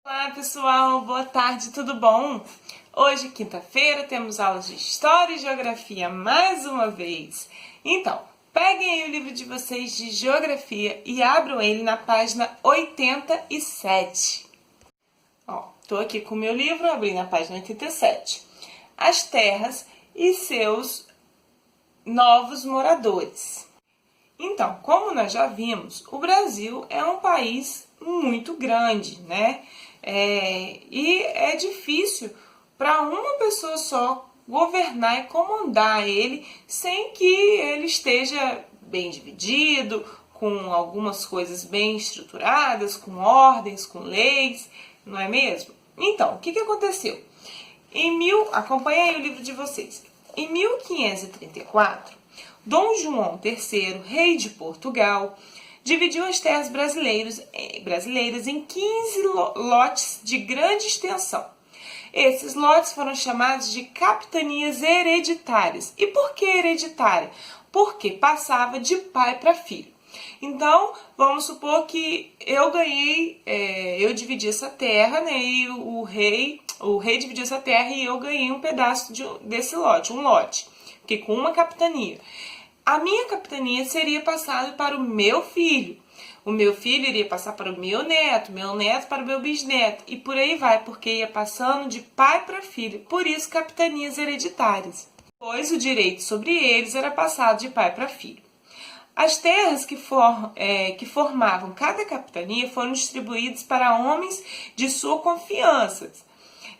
Olá pessoal, boa tarde, tudo bom? Hoje, quinta-feira, temos aulas de História e Geografia mais uma vez. Então, peguem aí o livro de vocês de Geografia e abram ele na página 87. Ó, tô aqui com o meu livro, abri na página 87. As terras e seus novos moradores. Então, como nós já vimos, o Brasil é um país muito grande, né? E é difícil para uma pessoa só governar e comandar ele sem que ele esteja bem dividido, com algumas coisas bem estruturadas, com ordens, com leis, não é mesmo? Então, o que aconteceu? Acompanha aí o livro de vocês. Em 1534, Dom João III, rei de Portugal, dividiu as terras brasileiras em 15 lotes de grande extensão. Esses lotes foram chamados de capitanias hereditárias. E por que hereditária? Porque passava de pai para filho. Então, vamos supor que eu dividi essa terra, né, e o rei dividiu essa terra e eu ganhei um pedaço desse lote, um lote, que com uma capitania. A minha capitania seria passada para o meu filho. O meu filho iria passar para o meu neto para o meu bisneto, e por aí vai, porque ia passando de pai para filho. Por isso, capitanias hereditárias, pois o direito sobre eles era passado de pai para filho. As terras que formavam cada capitania foram distribuídas para homens de sua confiança.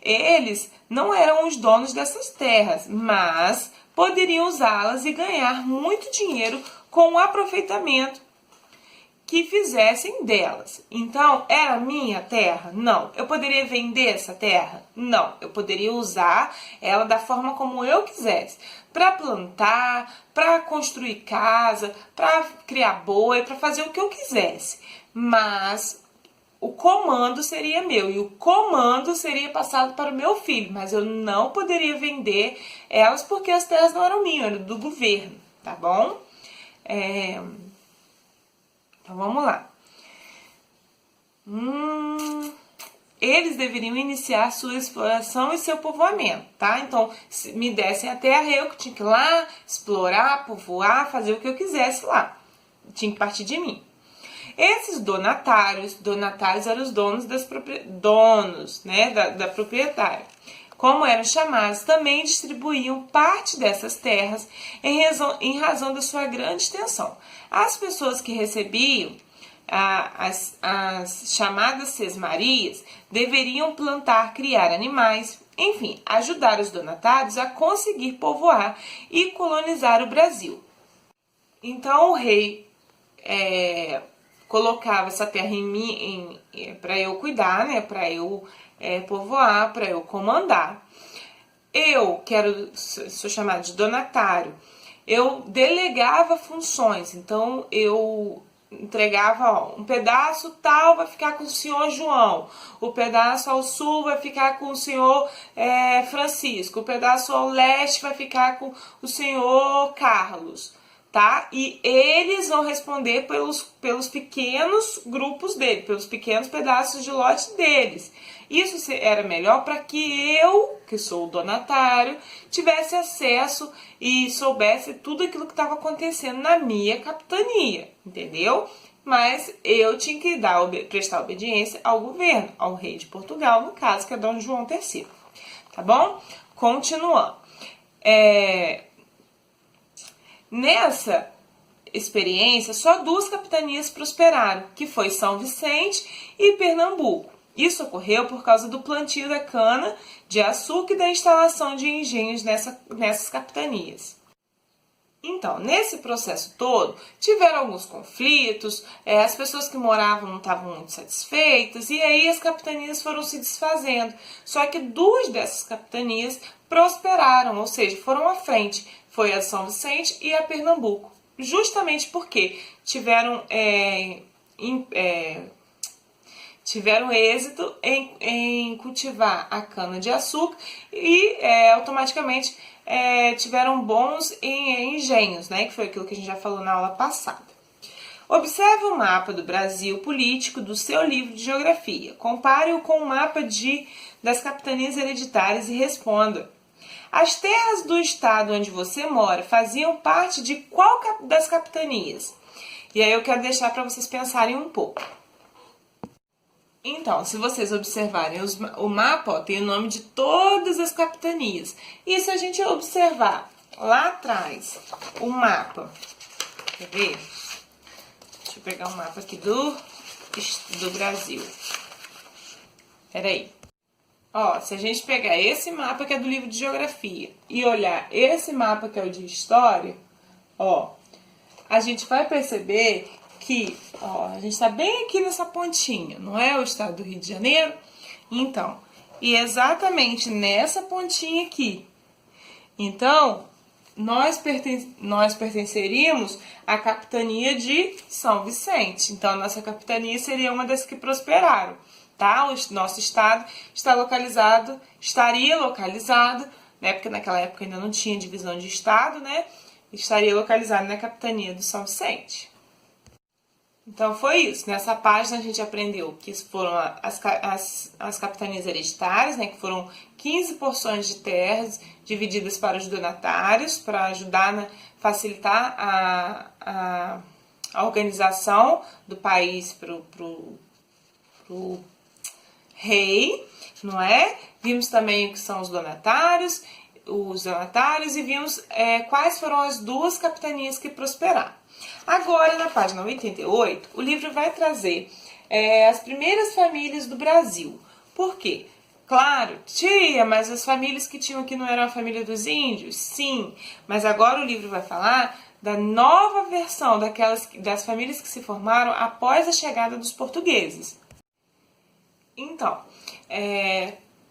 Eles não eram os donos dessas terras, mas poderiam usá-las e ganhar muito dinheiro com o aproveitamento que fizessem delas. Então, era minha terra? Não. Eu poderia vender essa terra? Não. Eu poderia usar ela da forma como eu quisesse. Para plantar, para construir casa, para criar boi, para fazer o que eu quisesse. Mas o comando seria meu e o comando seria passado para o meu filho. Mas eu não poderia vender elas porque as terras não eram minhas, eram do governo, tá bom? Então, vamos lá. Eles deveriam iniciar sua exploração e seu povoamento, tá? Então, se me dessem a terra, eu que tinha que ir lá, explorar, povoar, fazer o que eu quisesse lá. Tinha que partir de mim. Esses donatários eram os donos da proprietária. Como eram chamados, também distribuíam parte dessas terras em razão da sua grande extensão. As pessoas que recebiam as chamadas sesmarias deveriam plantar, criar animais, enfim, ajudar os donatários a conseguir povoar e colonizar o Brasil. Então o rei colocava essa terra em mim para eu cuidar, né, para eu povoar, para eu comandar. Eu, sou chamada de donatário, eu delegava funções, então eu entregava, um pedaço tal vai ficar com o senhor João, o pedaço ao sul vai ficar com o senhor Francisco, o pedaço ao leste vai ficar com o senhor Carlos, tá? E eles vão responder pelos pequenos grupos dele, pelos pequenos pedaços de lote deles. Isso era melhor para que eu, que sou o donatário, tivesse acesso e soubesse tudo aquilo que estava acontecendo na minha capitania, entendeu? Mas eu tinha que prestar obediência ao governo, ao rei de Portugal, no caso, que é Dom João III. Tá bom? Continuando. Nessa experiência, só 2 capitanias prosperaram, que foi São Vicente e Pernambuco. Isso ocorreu por causa do plantio da cana de açúcar e da instalação de engenhos nessas capitanias. Então, nesse processo todo, tiveram alguns conflitos, as pessoas que moravam não estavam muito satisfeitas, e aí as capitanias foram se desfazendo. Só que 2 dessas capitanias prosperaram, ou seja, foram à frente. Foi a São Vicente e a Pernambuco. Justamente porque tiveram êxito em cultivar a cana-de-açúcar e automaticamente tiveram bons engenhos, né? Que foi aquilo que a gente já falou na aula passada. Observe o mapa do Brasil político do seu livro de geografia. Compare-o com o mapa das capitanias hereditárias e responda. As terras do estado onde você mora faziam parte de qual das capitanias? E aí eu quero deixar para vocês pensarem um pouco. Então, se vocês observarem o mapa, ó, tem o nome de todas as capitanias. E se a gente observar lá atrás o mapa, quer ver? Deixa eu pegar um mapa aqui do Brasil. Peraí. Ó, se a gente pegar esse mapa que é do livro de geografia e olhar esse mapa que é o de história, ó, a gente vai perceber que, ó, a gente tá bem aqui nessa pontinha, não é o estado do Rio de Janeiro? Então, e exatamente nessa pontinha aqui. Então, nós pertenceríamos à capitania de São Vicente. Então, a nossa capitania seria uma das que prosperaram, tá? O nosso estado estaria localizado, né? Porque naquela época ainda não tinha divisão de estado, né? Estaria localizado na capitania do São Vicente. Então, foi isso. Nessa página, a gente aprendeu que foram as capitanias hereditárias, né, que foram 15 porções de terras divididas para os donatários, para ajudar, facilitar a organização do país para o rei, não é? Vimos também o que são os donatários e vimos quais foram as duas capitanias que prosperaram. Agora, na página 88, o livro vai trazer as primeiras famílias do Brasil. Por quê? Claro, tia, mas as famílias que tinham aqui não eram a família dos índios? Sim, mas agora o livro vai falar da nova versão das famílias que se formaram após a chegada dos portugueses. Então,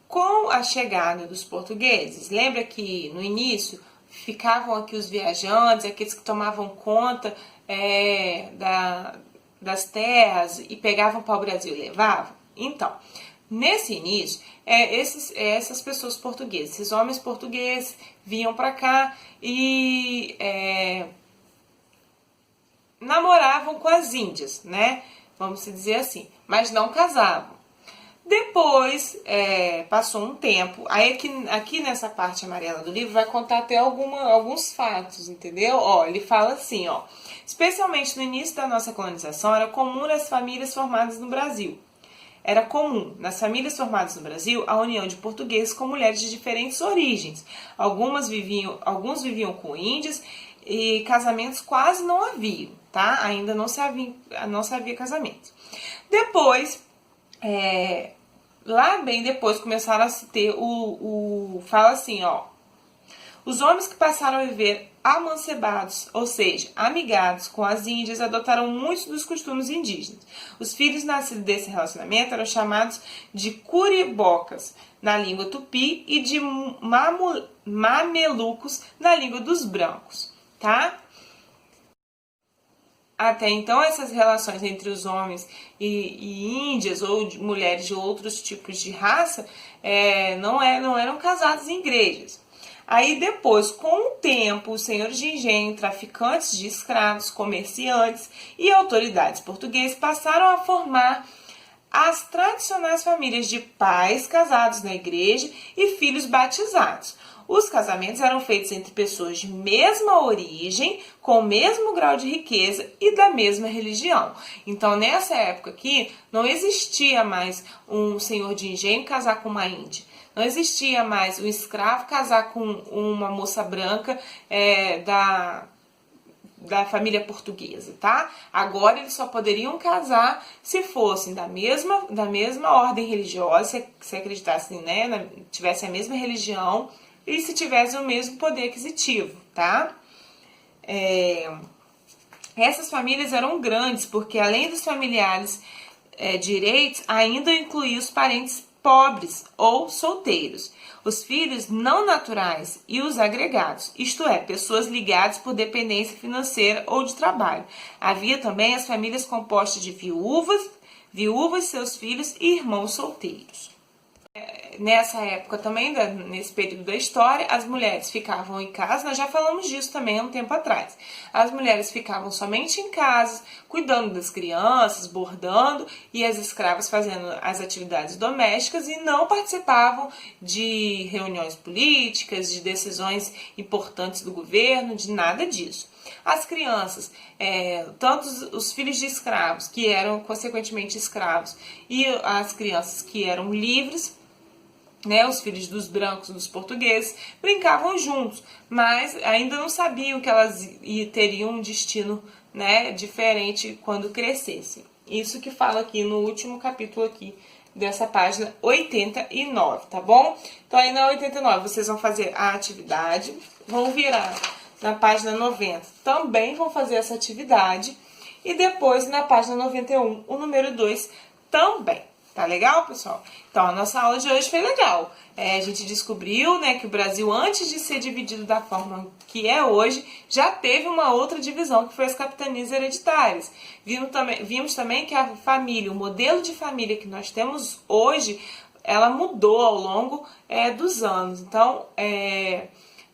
com a chegada dos portugueses, lembra que no início ficavam aqui os viajantes, aqueles que tomavam conta das terras e pegavam para o Brasil e levavam? Então, nesse início, essas pessoas portuguesas, esses homens portugueses vinham para cá e namoravam com as índias, né? Vamos dizer assim, mas não casavam. Depois, passou um tempo, aí aqui nessa parte amarela do livro vai contar até alguns fatos, entendeu? Ó, ele fala assim, ó, especialmente no início da nossa colonização, era comum nas famílias formadas no Brasil. Era comum, nas famílias formadas no Brasil, a união de portugueses com mulheres de diferentes origens. Alguns viviam com índios e casamentos quase não haviam, tá? Ainda não se havia casamento. Depois, lá bem depois começaram a se ter fala assim, ó, os homens que passaram a viver amancebados, ou seja, amigados com as índias, adotaram muitos dos costumes indígenas. Os filhos nascidos desse relacionamento eram chamados de curibocas na língua tupi e de mamelucos na língua dos brancos, tá? Até então, essas relações entre os homens e índias ou de mulheres de outros tipos de raça não eram casados em igrejas. Aí depois, com o tempo, os senhores de engenho, traficantes de escravos, comerciantes e autoridades portuguesas passaram a formar as tradicionais famílias de pais casados na igreja e filhos batizados. Os casamentos eram feitos entre pessoas de mesma origem, com o mesmo grau de riqueza e da mesma religião. Então, nessa época aqui, não existia mais um senhor de engenho casar com uma índia. Não existia mais um escravo casar com uma moça branca da família portuguesa, tá? Agora eles só poderiam casar se fossem da mesma ordem religiosa, se acreditassem, né, tivessem a mesma religião e se tivessem o mesmo poder aquisitivo, tá? Essas famílias eram grandes, porque além dos familiares direitos, ainda incluía os parentes pobres ou solteiros, os filhos não naturais e os agregados, isto é, pessoas ligadas por dependência financeira ou de trabalho. Havia também as famílias compostas de viúvas, seus filhos e irmãos solteiros. nessa época também, nesse período da história, as mulheres ficavam em casa, nós já falamos disso também há um tempo atrás. As mulheres ficavam somente em casa, cuidando das crianças, bordando, e as escravas fazendo as atividades domésticas e não participavam de reuniões políticas, de decisões importantes do governo, de nada disso. As crianças, tanto os filhos de escravos, que eram consequentemente escravos, e as crianças que eram livres, né, os filhos dos brancos, dos portugueses, brincavam juntos, mas ainda não sabiam que elas teriam um destino, né, diferente quando crescessem. Isso que fala aqui no último capítulo aqui dessa página 89, tá bom? Então aí na 89 vocês vão fazer a atividade, vão virar na página 90, também vão fazer essa atividade, e depois na página 91, o número 2 também. Tá legal, pessoal? Então, a nossa aula de hoje foi legal. A gente descobriu, né, que o Brasil, antes de ser dividido da forma que é hoje, já teve uma outra divisão, que foi as capitanias hereditárias. Vimos também que a família, o modelo de família que nós temos hoje, ela mudou ao longo dos anos. Então,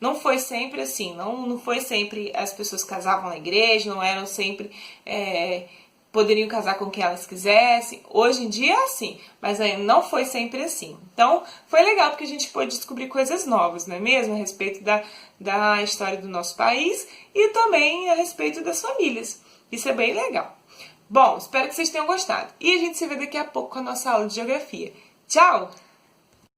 não foi sempre assim, não foi sempre as pessoas casavam na igreja, não eram sempre... poderiam casar com quem elas quisessem. Hoje em dia é assim, mas não foi sempre assim. Então, foi legal porque a gente pôde descobrir coisas novas, não é mesmo? A respeito da história do nosso país e também a respeito das famílias. Isso é bem legal. Bom, espero que vocês tenham gostado. E a gente se vê daqui a pouco com a nossa aula de geografia. Tchau!